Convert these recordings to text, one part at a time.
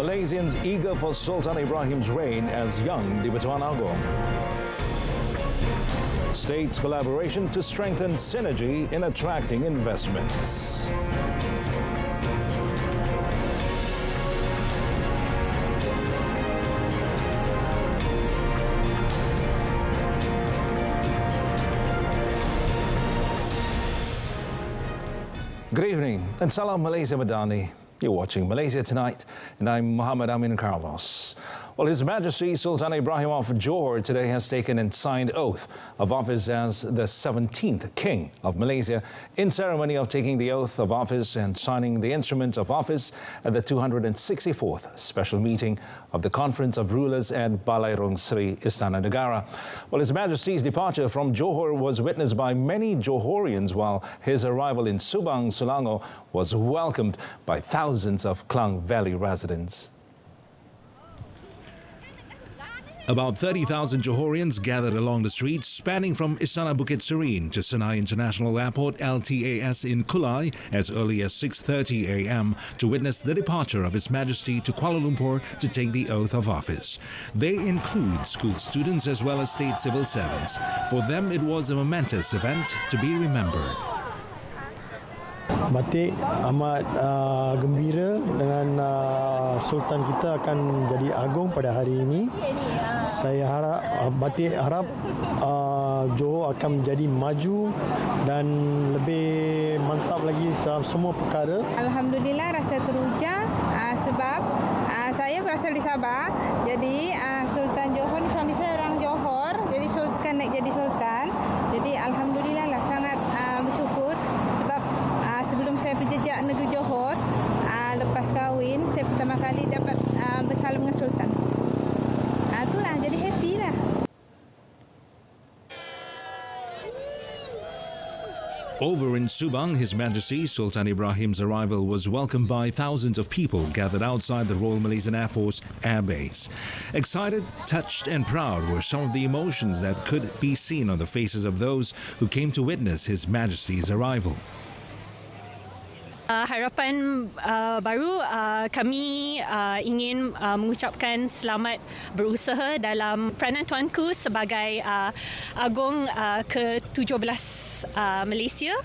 Malaysians eager for Sultan Ibrahim's reign as young Di Pertuan Agong. States collaboration to strengthen synergy in attracting investments. Good evening and Salam Malaysia Madani. You're watching Malaysia Tonight and I'm Muhammad Amin Carlos. Well, His Majesty Sultan Ibrahim of Johor today has taken and signed oath of office as the 17th King of Malaysia in ceremony of taking the oath of office and signing the instrument of office at the 264th special meeting of the Conference of Rulers at Balairung Sri Istana Negara. Well, His Majesty's departure from Johor was witnessed by many Johorians, while his arrival in Subang, Selangor was welcomed by thousands of Klang Valley residents. About 30,000 Johorians gathered along the streets spanning from Istana Bukit Serene to Shanghai International Airport LTAS in Kulai as early as 6:30 a.m. to witness the departure of His Majesty to Kuala Lumpur to take the oath of office. They include school students as well as state civil servants. For them, it was a momentous event to be remembered. Batik amat gembira dengan Sultan kita akan jadi agung pada hari ini. Saya harap Batik harap Johor akan menjadi maju dan lebih mantap lagi dalam semua perkara. Alhamdulillah rasa teruja sebab saya berasal di Sabah. Jadi Sultan Johor, suami saya orang Johor. Jadi Sultan naik jadi Sultan. Jadi alhamdulillah lah sangat bersyukur sebab sebelum saya berjejak negeri Johor, lepas kahwin, saya pertama kali dapat bersalam dengan Sultan. Itulah, jadi happy lah. Over in Subang, His Majesty Sultan Ibrahim's arrival was welcomed by thousands of people gathered outside the Royal Malaysian Air Force Air Base. Excited, touched and proud were some of the emotions that could be seen on the faces of those who came to witness His Majesty's arrival. Harapan baru kami ingin mengucapkan selamat berusaha dalam peranan tuanku sebagai Agong ke-17 Malaysia.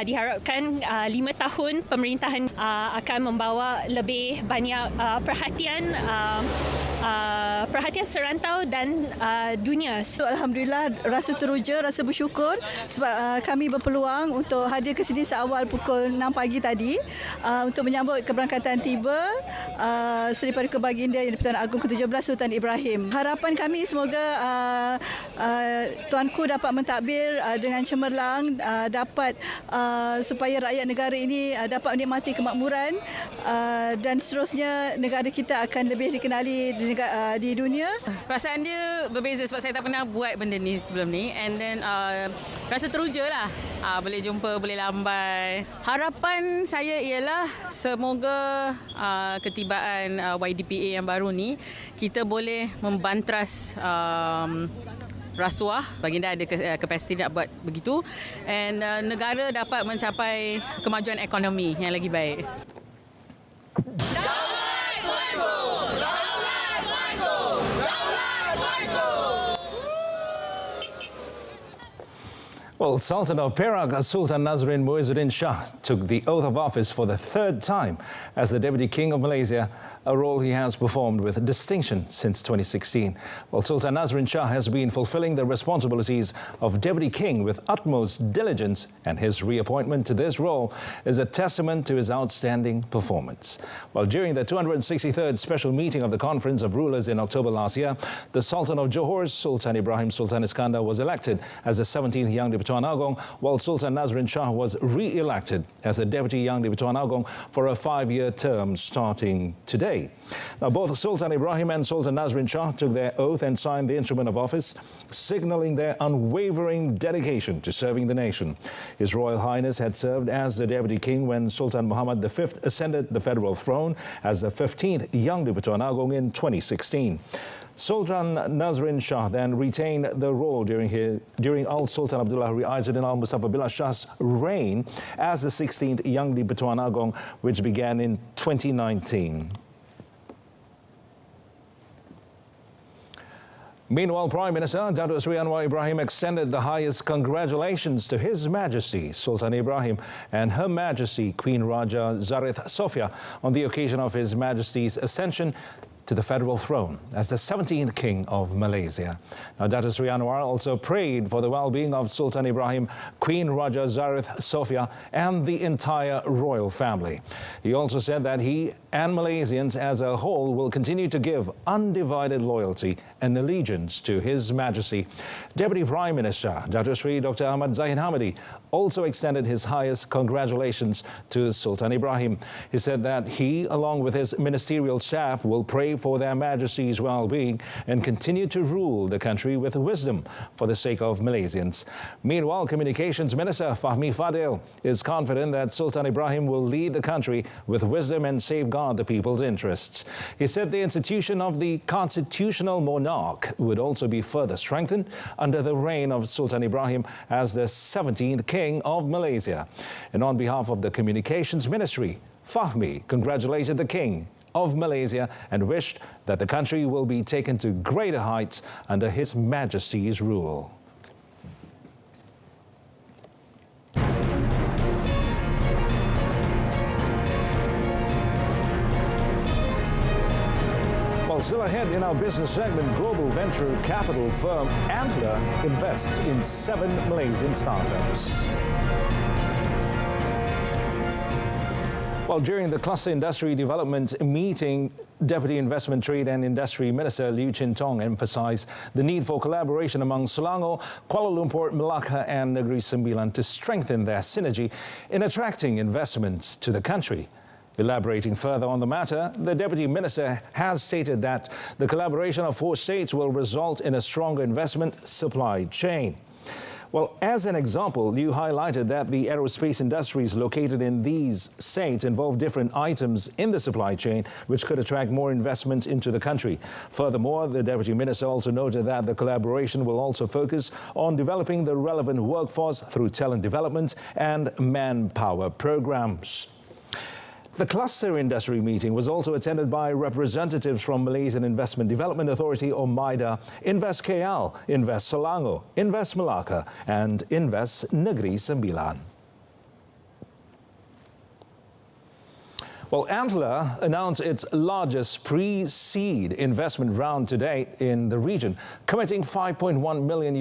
Diharapkan 5 tahun pemerintahan akan membawa lebih banyak perhatian serantau dan dunia. So, Alhamdulillah, rasa teruja, rasa bersyukur sebab kami berpeluang untuk hadir ke sini seawal pukul 6 pagi tadi untuk menyambut keberangkatan tiba Seri Paduka Baginda Yang di-Pertuan Agong ke-17 Sultan Ibrahim. Harapan kami semoga tuanku dapat mentadbir dengan cemerlang, dapat supaya rakyat negara ini dapat menikmati kemakmuran dan seterusnya negara kita akan lebih dikenali di dunia. Perasaan dia berbeza sebab saya tak pernah buat benda ni sebelum ni, and then rasa teruja lah, boleh jumpa, boleh lambai. Harapan saya ialah semoga ketibaan YDPA yang baru ni kita boleh membantras rasuah. Baginda ada kapasiti nak buat begitu, and negara dapat mencapai kemajuan ekonomi yang lagi baik. Well, Sultan of Perak, Sultan Nazrin Muizzuddin Shah, took the oath of office for the third time as the Deputy King of Malaysia, a role he has performed with distinction since 2016. Well, Sultan Nazrin Shah has been fulfilling the responsibilities of Deputy King with utmost diligence, and his reappointment to this role is a testament to his outstanding performance. Well, during the 263rd special meeting of the Conference of Rulers in October last year, the Sultan of Johor, Sultan Ibrahim Sultan Iskandar, was elected as the 17th Yang di Pertuan Agong, while Sultan Nazrin Shah was re-elected as the Deputy Yang di Pertuan Agong for a 5-year term starting today. Now, both Sultan Ibrahim and Sultan Nazrin Shah took their oath and signed the instrument of office, signalling their unwavering dedication to serving the nation. His Royal Highness had served as the Deputy King when Sultan Muhammad V ascended the federal throne as the 15th Yang di Pertuan Agong in 2016. Sultan Nazrin Shah then retained the role during Sultan Abdullah Ri'azuddin Al Mustafa Billah Shah's reign as the 16th Yang di Pertuan Agong, which began in 2019. Meanwhile, Prime Minister Datuk Seri Anwar Ibrahim extended the highest congratulations to His Majesty Sultan Ibrahim and Her Majesty Queen Raja Zarith Sofia on the occasion of His Majesty's ascension to the federal throne as the 17th King of Malaysia. Now, Datuk Seri Anwar also prayed for the well-being of Sultan Ibrahim, Queen Raja Zarith Sofia and the entire royal family. He also said that he and Malaysians as a whole will continue to give undivided loyalty and allegiance to His Majesty. Deputy Prime Minister Datuk Seri Dr. Ahmad Zahid Hamidi also extended his highest congratulations to Sultan Ibrahim. He said that he, along with his ministerial staff, will pray for their Majesty's well-being and continue to rule the country with wisdom for the sake of Malaysians. Meanwhile, Communications Minister Fahmi Fadil is confident that Sultan Ibrahim will lead the country with wisdom and safeguard the people's interests. He said the institution of the constitutional monarch would also be further strengthened under the reign of Sultan Ibrahim as the 17th King of Malaysia. And on behalf of the Communications Ministry, Fahmi congratulated the King of Malaysia and wished that the country will be taken to greater heights under His Majesty's rule. Well, still ahead in our business segment, global venture capital firm Antler invests in 7 Malaysian startups. Well, during the Cluster Industry Development meeting, Deputy Investment, Trade and Industry Minister Liew Chin Tong emphasised the need for collaboration among Selangor, Kuala Lumpur, Melaka and Negeri Sembilan to strengthen their synergy in attracting investments to the country. Elaborating further on the matter, the Deputy Minister has stated that the collaboration of 4 states will result in a stronger investment supply chain. Well, as an example, Liew highlighted that the aerospace industries located in these states involve different items in the supply chain, which could attract more investments into the country. Furthermore, the Deputy Minister also noted that the collaboration will also focus on developing the relevant workforce through talent development and manpower programs. The cluster industry meeting was also attended by representatives from Malaysian Investment Development Authority or MIDA, Invest KL, Invest Selangor, Invest Melaka and Invest Negeri Sembilan. Well, Antler announced its largest pre-seed investment round to date in the region, committing $5.1 million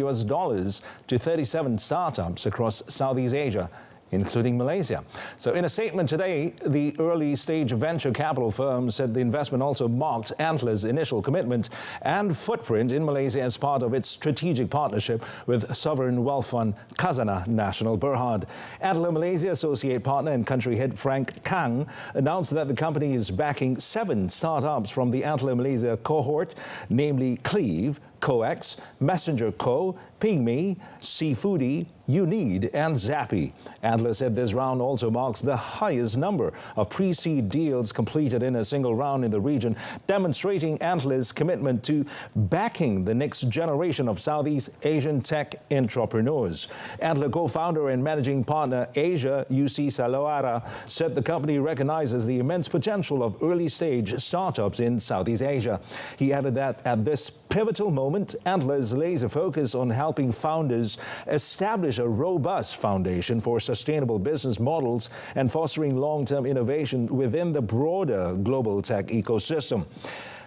to 37 startups across Southeast Asia, including Malaysia. So in a statement today, the early-stage venture capital firm said the investment also marked Antler's initial commitment and footprint in Malaysia as part of its strategic partnership with sovereign wealth fund Khazanah Nasional Berhad. Antler Malaysia associate partner and country head Frank Kang announced that the company is backing 7 startups from the Antler Malaysia cohort, namely Cleave, Coex, Messenger Co, Pingme, Seafoodie, Uneed and Zappy. Antler said this round also marks the highest number of pre-seed deals completed in a single round in the region, demonstrating Antler's commitment to backing the next generation of Southeast Asian tech entrepreneurs. Antler co-founder and managing partner Asia, UC Salawara, said the company recognizes the immense potential of early-stage startups in Southeast Asia. He added that at this pivotal moment, Antler's laser focus on helping founders establish a robust foundation for sustainable business models and fostering long-term innovation within the broader global tech ecosystem.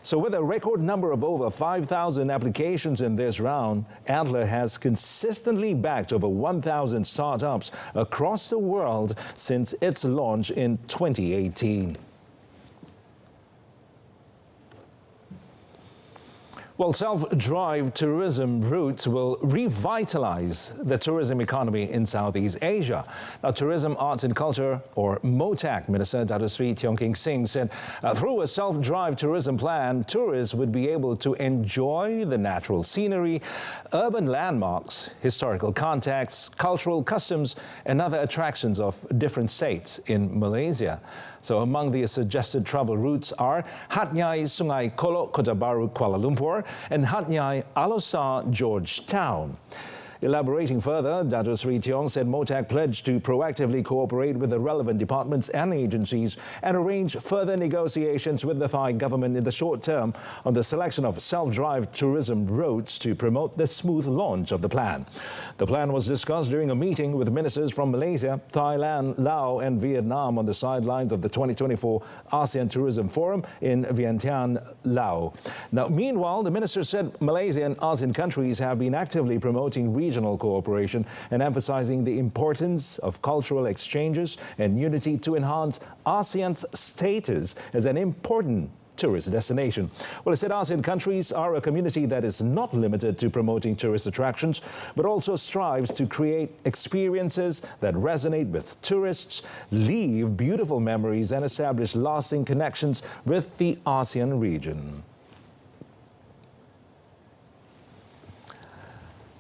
So with a record number of over 5,000 applications in this round, Antler has consistently backed over 1,000 startups across the world since its launch in 2018. Well, self-drive tourism routes will revitalize the tourism economy in Southeast Asia. Now, Tourism, Arts and Culture, or MOTAC Minister Datuk Seri Tiong King Sing said through a self-drive tourism plan, tourists would be able to enjoy the natural scenery, urban landmarks, historical contexts, cultural customs and other attractions of different states in Malaysia. So among the suggested travel routes are Hatnyai Sungai Kolok, Kota Baru, Kuala Lumpur, and Hatnyai Alosar, Georgetown. Elaborating further, Dato Sri Tiong said MOTAC pledged to proactively cooperate with the relevant departments and agencies and arrange further negotiations with the Thai government in the short term on the selection of self-drive tourism routes to promote the smooth launch of the plan. The plan was discussed during a meeting with ministers from Malaysia, Thailand, Laos and Vietnam on the sidelines of the 2024 ASEAN Tourism Forum in Vientiane, Laos. Now, meanwhile, the minister said Malaysia and ASEAN countries have been actively promoting regional cooperation and emphasizing the importance of cultural exchanges and unity to enhance ASEAN's status as an important tourist destination. Well, it said ASEAN countries are a community that is not limited to promoting tourist attractions, but also strives to create experiences that resonate with tourists, leave beautiful memories and establish lasting connections with the ASEAN region.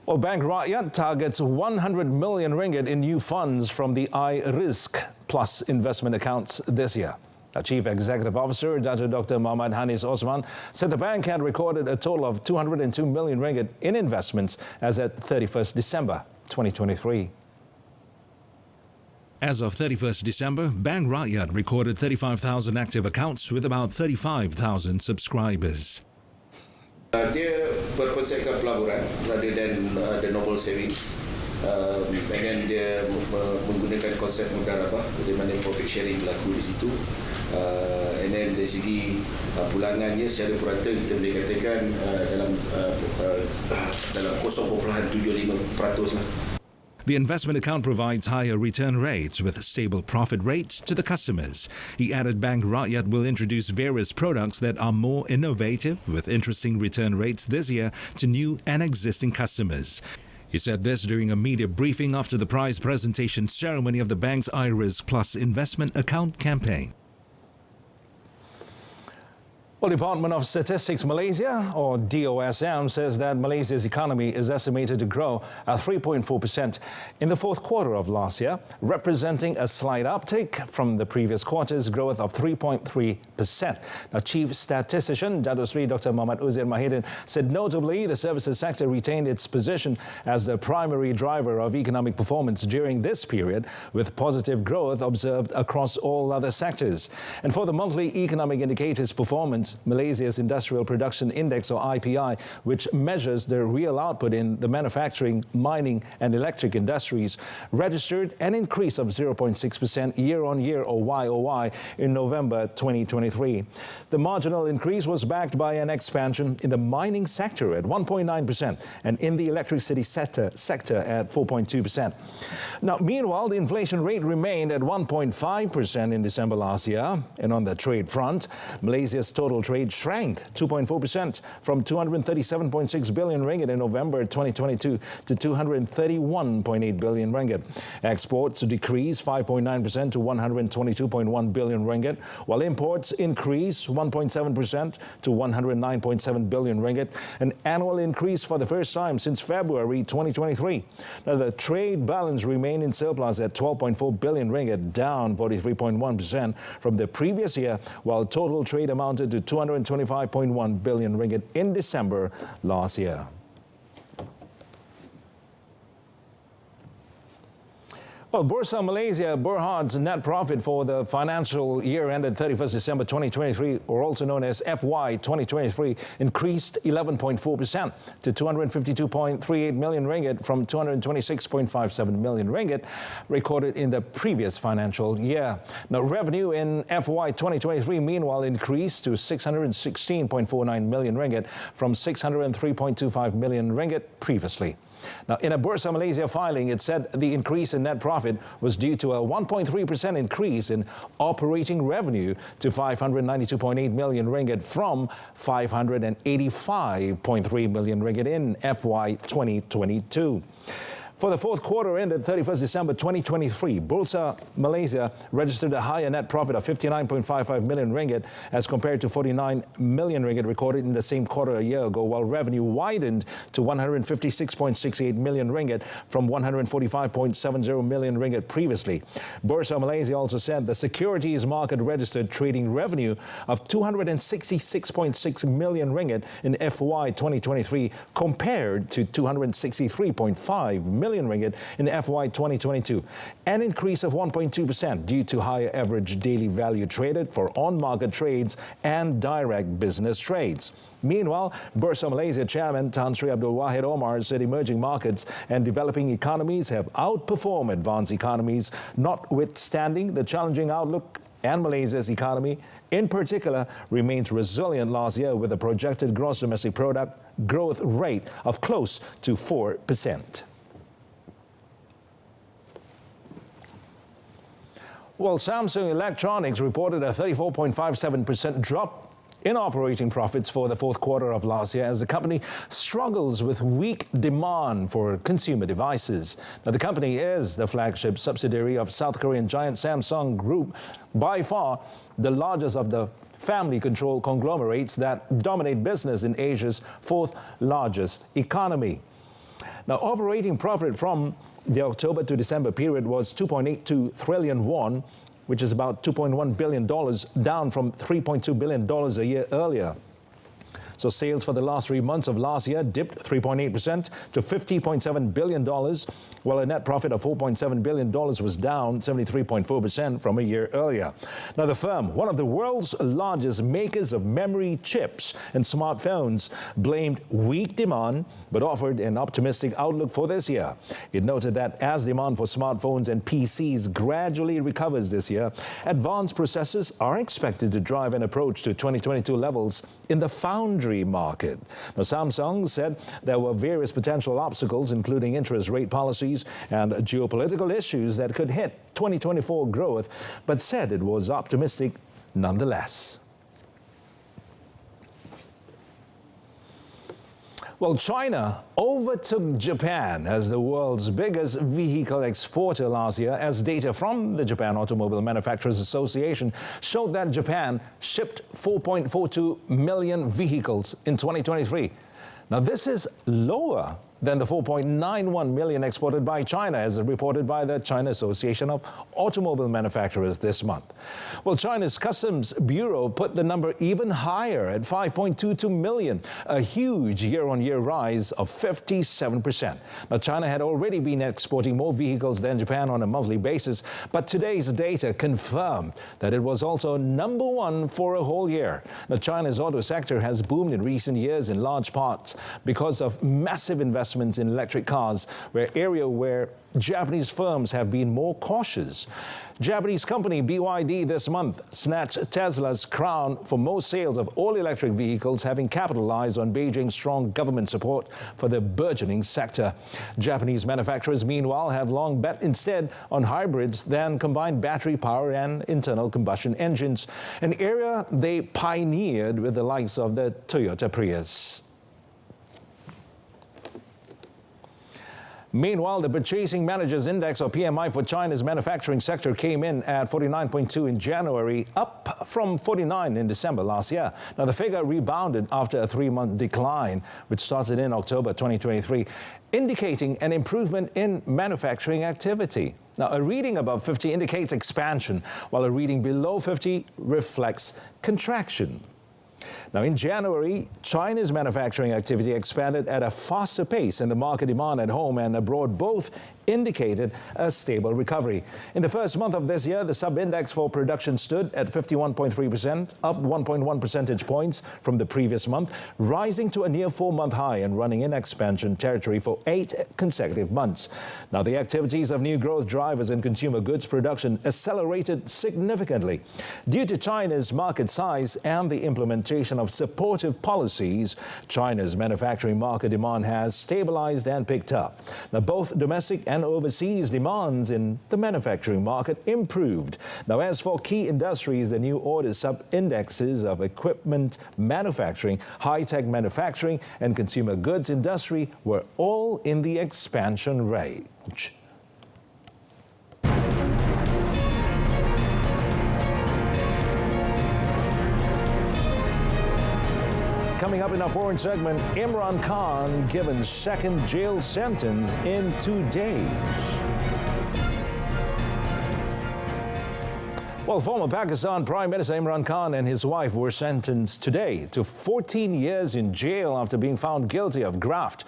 Well, Bank Rakyat targets 100 million ringgit in new funds from the iRisk Plus investment accounts this year. Our Chief Executive Officer, Dr. Muhammad Hanis Osman, said the bank had recorded a total of 202 million ringgit in investments as at 31st December 2023. As of 31st December, Bank Rakyat recorded 35,000 active accounts with about 35,000 subscribers. Dia berkonsepkan pelaburan rather than the normal savings. And then dia menggunakan konsep mudarabah, di mana profit sharing berlaku di situ. And then dari segi pulangannya secara purata kita boleh katakan dalam 0.75% lah. The investment account provides higher return rates with stable profit rates to the customers. He added Bank Rakyat will introduce various products that are more innovative with interesting return rates this year to new and existing customers. He said this during a media briefing after the prize presentation ceremony of the bank's iRisk Plus investment account campaign. Well, Department of Statistics Malaysia, or DOSM, says that Malaysia's economy is estimated to grow at 3.4% in the fourth quarter of last year, representing a slight uptick from the previous quarter's growth of 3.3%. Now, Chief Statistician Dato Sri Dr. Muhammad Uzair Mahidin said notably the services sector retained its position as the primary driver of economic performance during this period, with positive growth observed across all other sectors. And for the monthly economic indicators performance, Malaysia's Industrial Production Index, or IPI, which measures the real output in the manufacturing, mining and electric industries, registered an increase of 0.6% year-on-year, or YOY, in November 2023. The marginal increase was backed by an expansion in the mining sector at 1.9% and in the electricity sector at 4.2%. Now, meanwhile, the inflation rate remained at 1.5% in December last year. And on the trade front, Malaysia's total trade shrank 2.4% from 237.6 billion ringgit in November 2022 to 231.8 billion ringgit. Exports decreased 5.9% to 122.1 billion ringgit, while imports increased 1.7% to 109.7 billion ringgit, an annual increase for the first time since February 2023. Now, the trade balance remained in surplus at 12.4 billion ringgit, down 43.1% from the previous year, while total trade amounted to 225.1 billion ringgit in December last year. Well, Bursa Malaysia Berhad's net profit for the financial year ended 31st December 2023, or also known as FY 2023, increased 11.4% to 252.38 million ringgit from 226.57 million ringgit recorded in the previous financial year. Now, revenue in FY 2023, meanwhile, increased to 616.49 million ringgit from 603.25 million ringgit previously. Now, in a Bursa Malaysia filing, it said the increase in net profit was due to a 1.3% increase in operating revenue to 592.8 million ringgit from 585.3 million ringgit in FY 2022. For the fourth quarter ended 31st December 2023, Bursa Malaysia registered a higher net profit of 59.55 million ringgit as compared to 49 million ringgit recorded in the same quarter a year ago, while revenue widened to 156.68 million ringgit from 145.70 million ringgit previously. Bursa Malaysia also said the securities market registered trading revenue of 266.6 million ringgit in FY 2023 compared to 263.5 million ringgit in FY 2022, an increase of 1.2% due to higher average daily value traded for on-market trades and direct business trades. Meanwhile, Bursa Malaysia Chairman Tan Sri Abdul Wahid Omar said emerging markets and developing economies have outperformed advanced economies, notwithstanding the challenging outlook, and Malaysia's economy, in particular, remains resilient last year with a projected gross domestic product growth rate of close to 4%. Well, Samsung Electronics reported a 34.57% drop in operating profits for the fourth quarter of last year as the company struggles with weak demand for consumer devices. Now, the company is the flagship subsidiary of South Korean giant Samsung Group, by far the largest of the family-controlled conglomerates that dominate business in Asia's fourth largest economy. Now, operating profit from the October to December period was 2.82 trillion won, which is about $2.1 billion, down from $3.2 billion a year earlier. So sales for the last 3 months of last year dipped 3.8% to $50.7 billion, while a net profit of $4.7 billion was down 73.4% from a year earlier. Now, the firm, one of the world's largest makers of memory chips and smartphones, blamed weak demand but offered an optimistic outlook for this year. It noted that as demand for smartphones and PCs gradually recovers this year, advanced processors are expected to drive an approach to 2022 levels in the foundry market. Now, Samsung said there were various potential obstacles, including interest rate policies and geopolitical issues that could hit 2024 growth, but said it was optimistic nonetheless. Well, China overtook Japan as the world's biggest vehicle exporter last year, as data from the Japan Automobile Manufacturers Association showed that Japan shipped 4.42 million vehicles in 2023. Now, this is lower than the 4.91 million exported by China, as reported by the China Association of Automobile Manufacturers this month. Well, China's Customs Bureau put the number even higher at 5.22 million, a huge year-on-year rise of 57%. Now, China had already been exporting more vehicles than Japan on a monthly basis, but today's data confirmed that it was also number one for a whole year. Now, China's auto sector has boomed in recent years in large parts because of massive investments in electric cars, where Japanese firms have been more cautious. Japanese company BYD this month snatched Tesla's crown for most sales of all-electric vehicles, having capitalized on Beijing's strong government support for the burgeoning sector. Japanese manufacturers, meanwhile, have long bet instead on hybrids than combined battery power and internal combustion engines, an area they pioneered with the likes of the Toyota Prius. Meanwhile, the Purchasing Managers Index, or PMI, for China's manufacturing sector came in at 49.2 in January, up from 49 in December last year. Now, the figure rebounded after a 3-month decline, which started in October 2023, indicating an improvement in manufacturing activity. Now, a reading above 50 indicates expansion, while a reading below 50 reflects contraction. Now, in January, China's manufacturing activity expanded at a faster pace, and the market demand at home and abroad both indicated a stable recovery. In the first month of this year, the sub-index for production stood at 51.3%, up 1.1 percentage points from the previous month, rising to a near 4-month high and running in expansion territory for 8 consecutive months. Now, the activities of new growth drivers in consumer goods production accelerated significantly due to China's market size and the implementation of supportive policies, China's manufacturing market demand has stabilized and picked up. Now, both domestic and overseas demands in the manufacturing market improved. Now, as for key industries, the new order sub-indexes of equipment manufacturing, high-tech manufacturing and consumer goods industry were all in the expansion range. Coming up in our foreign segment, Imran Khan given second jail sentence in 2 days. Well, former Pakistan Prime Minister Imran Khan and his wife were sentenced today to 14 years in jail after being found guilty of graft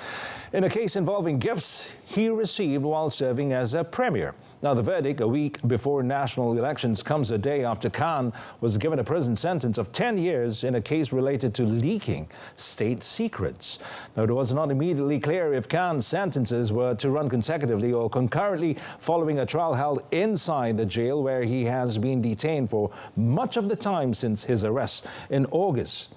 in a case involving gifts he received while serving as a premier. Now, the verdict, a week before national elections, comes a day after Khan was given a prison sentence of 10 years in a case related to leaking state secrets. Now, it was not immediately clear if Khan's sentences were to run consecutively or concurrently following a trial held inside the jail where he has been detained for much of the time since his arrest in August.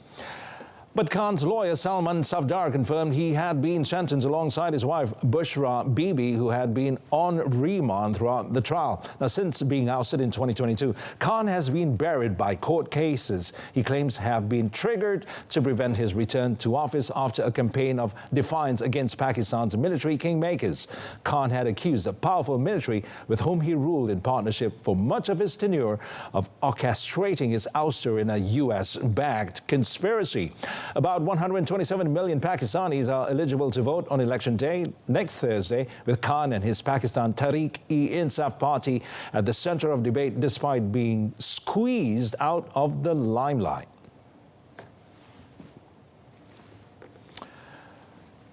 But Khan's lawyer Salman Safdar confirmed he had been sentenced alongside his wife Bushra Bibi, who had been on remand throughout the trial. Now, since being ousted in 2022, Khan has been buried by court cases he claims have been triggered to prevent his return to office after a campaign of defiance against Pakistan's military kingmakers. Khan had accused a powerful military with whom he ruled in partnership for much of his tenure of orchestrating his ouster in a US-backed conspiracy. About 127 million Pakistanis are eligible to vote on election day next Thursday, with Khan and his Pakistan Tehreek-e-Insaf party at the center of debate despite being squeezed out of the limelight.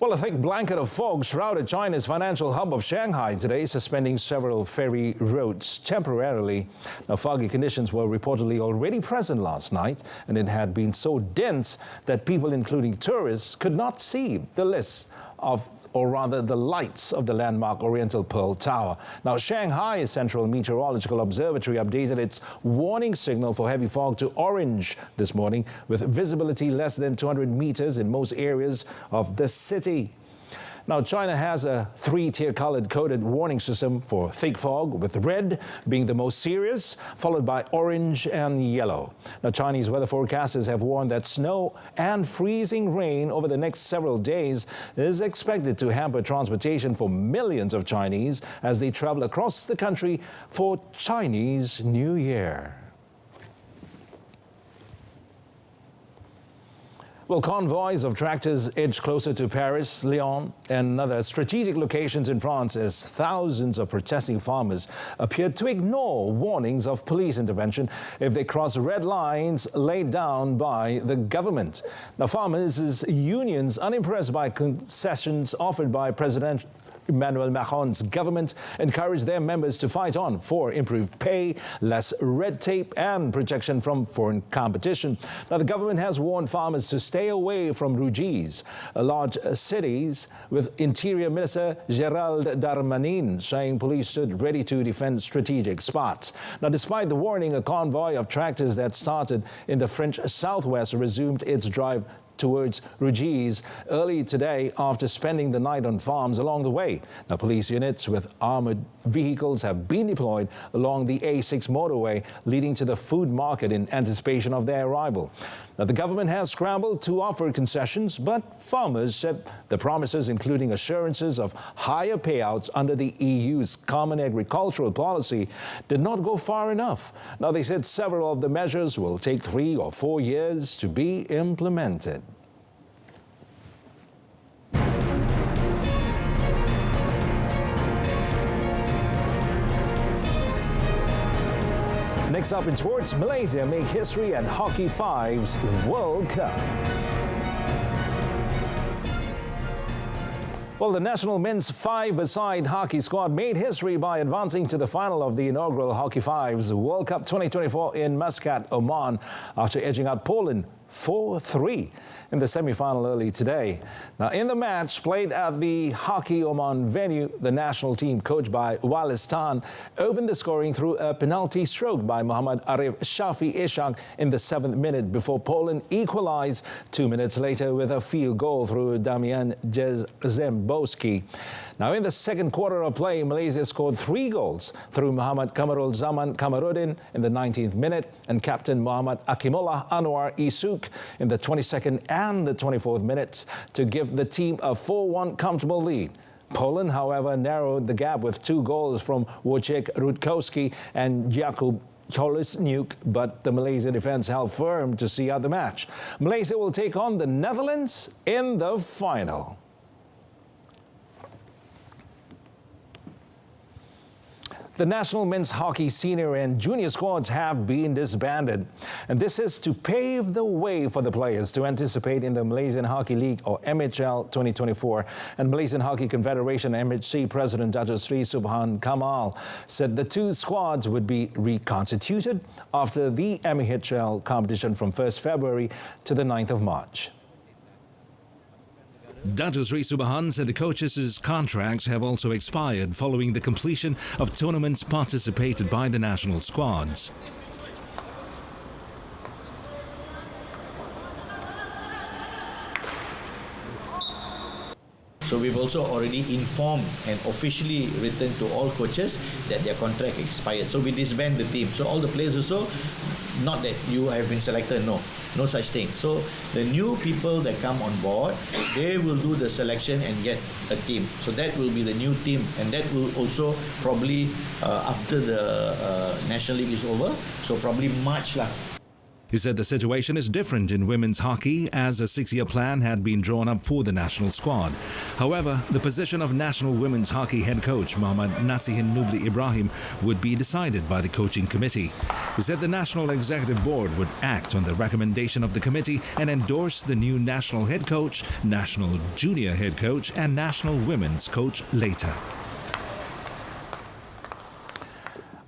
Well, a thick blanket of fog shrouded China's financial hub of Shanghai today, suspending several ferry routes temporarily. Now, foggy conditions were reportedly already present last night, and it had been so dense that people, including tourists, could not see the lists of, or rather the lights of the landmark Oriental Pearl Tower. Now, Shanghai's Central Meteorological Observatory updated its warning signal for heavy fog to orange this morning, with visibility less than 200 meters in most areas of the city. Now, China has a 3-tier colored-coded warning system for thick fog, with red being the most serious, followed by orange and yellow. Now, Chinese weather forecasters have warned that snow and freezing rain over the next several days is expected to hamper transportation for millions of Chinese as they travel across the country for Chinese New Year. Well, convoys of tractors edge closer to Paris, Lyon, and other strategic locations in France as thousands of protesting farmers appeared to ignore warnings of police intervention if they cross red lines laid down by the government. Now, farmers' unions, unimpressed by concessions offered by President Emmanuel Macron's government, encouraged their members to fight on for improved pay, less red tape and protection from foreign competition. Now, the government has warned farmers to stay away from Rungis, large cities, with Interior Minister Gérald Darmanin saying police stood ready to defend strategic spots. Now, despite the warning, a convoy of tractors that started in the French southwest resumed its drive towards Rungis early today after spending the night on farms along the way. Now, police units with armored vehicles have been deployed along the A6 motorway leading to the food market in anticipation of their arrival. Now, the government has scrambled to offer concessions, but farmers said the promises, including assurances of higher payouts under the EU's Common Agricultural Policy, did not go far enough. Now, they said several of the measures will take 3 or 4 years to be implemented. Next up in sports, Malaysia make history at Hockey 5's World Cup. Well, the national men's 5-a-side hockey squad made history by advancing to the final of the inaugural Hockey 5's World Cup 2024 in Muscat, Oman, after edging out Poland 4-3 in the semi-final early today. Now, in the match played at the Hockey Oman venue, the national team coached by Wallace Tan opened the scoring through a penalty stroke by Muhammad Arif Shafi Ishak in the 7th minute before Poland equalised 2 minutes later with a field goal through Damian Jezembowski. Now, in the second quarter of play, Malaysia scored 3 goals through Muhammad Kamarul Zaman Kamaruddin in the 19th minute and Captain Muhammad Akimullah Anwar Isuk in the 22nd and the 24th minutes to give the team a 4-1 comfortable lead. Poland, however, narrowed the gap with 2 goals from Wojciech Rutkowski and Jakub Kolisniuk, but the Malaysian defence held firm to see out the match. Malaysia will take on the Netherlands in the final. The national men's hockey senior and junior squads have been disbanded, and this is to pave the way for the players to anticipate in the Malaysian Hockey League or MHL 2024. And Malaysian Hockey Confederation MHC President Dato' Sri Subhan Kamal said the 2 squads would be reconstituted after the MHL competition from 1st February to the 9th of March. Dato' Sri Subhan said the coaches' contracts have also expired following the completion of tournaments participated by the national squads. So we've also already informed and officially written to all coaches that their contract expired. So we disband the team. So all the players also, not that you have been selected, no such thing. So the new people that come on board, they will do the selection and get a team. So that will be the new team, and that will also probably after the National League is over, so probably March lah. He said the situation is different in women's hockey as a 6-year plan had been drawn up for the national squad. However, the position of national women's hockey head coach Muhammad Nasihin Nubli Ibrahim would be decided by the coaching committee. He said the National Executive Board would act on the recommendation of the committee and endorse the new national head coach, national junior head coach and national women's coach later.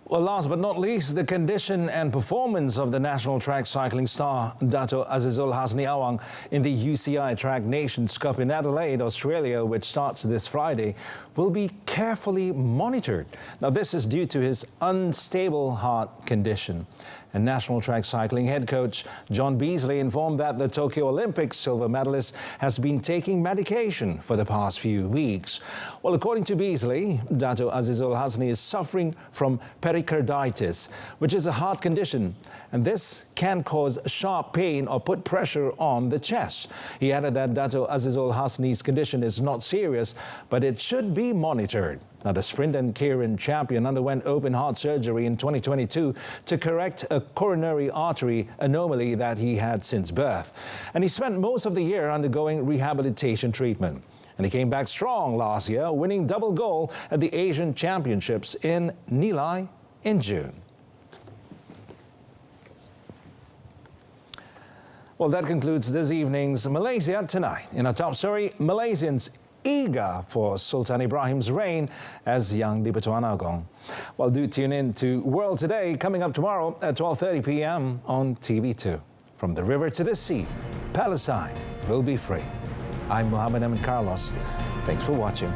Well, last but not least, the condition and performance of the national track cycling star Dato' Azizul Hasni Awang in the UCI Track Nations Cup in Adelaide, Australia, which starts this Friday, will be carefully monitored. Now, this is due to his unstable heart condition. And National Track Cycling head coach John Beasley informed that the Tokyo Olympics silver medalist has been taking medication for the past few weeks. Well, according to Beasley, Dato' Azizul Hasni is suffering from pericarditis, which is a heart condition, and this can cause sharp pain or put pressure on the chest. He added that Dato' Azizul Hasni's condition is not serious, but it should be monitored. Now, the sprint and keirin champion underwent open heart surgery in 2022 to correct a coronary artery anomaly that he had since birth. And he spent most of the year undergoing rehabilitation treatment. And he came back strong last year, winning double gold at the Asian Championships in Nilai in June. Well, that concludes this evening's Malaysia Tonight. In our top story, Malaysians eager for Sultan Ibrahim's reign as Yang di-Pertuan Agong. Well, do tune in to World Today, coming up tomorrow at 12:30 p.m. on TV2. From the river to the sea, Palestine will be free. I'm Mohammed Amin Carlos. Thanks for watching.